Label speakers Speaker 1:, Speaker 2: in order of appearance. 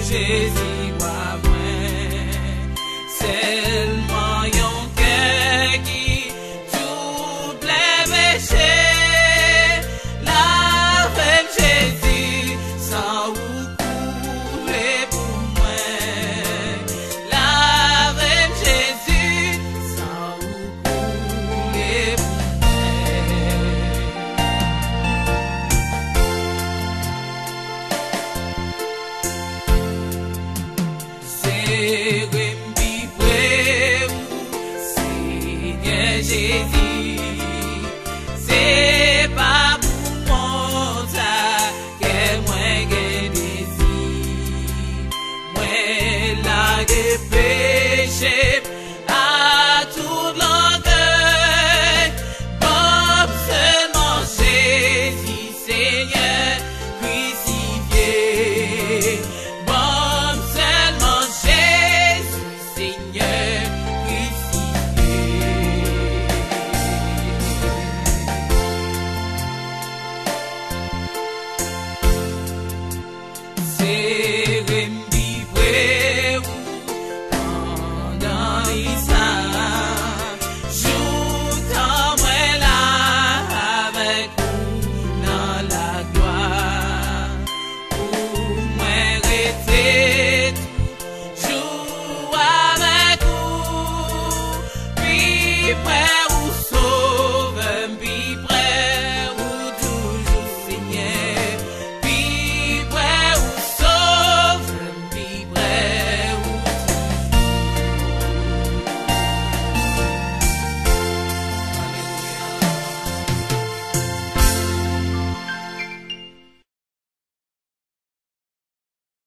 Speaker 1: Jésus moi seulement yon cœur qui tout les péchés l'avec Jésus sans vous couler pour moi l'avec Jésus sans vous couler pour Jésus, c'est pas pour moi ça que moi que désir, moi la péché.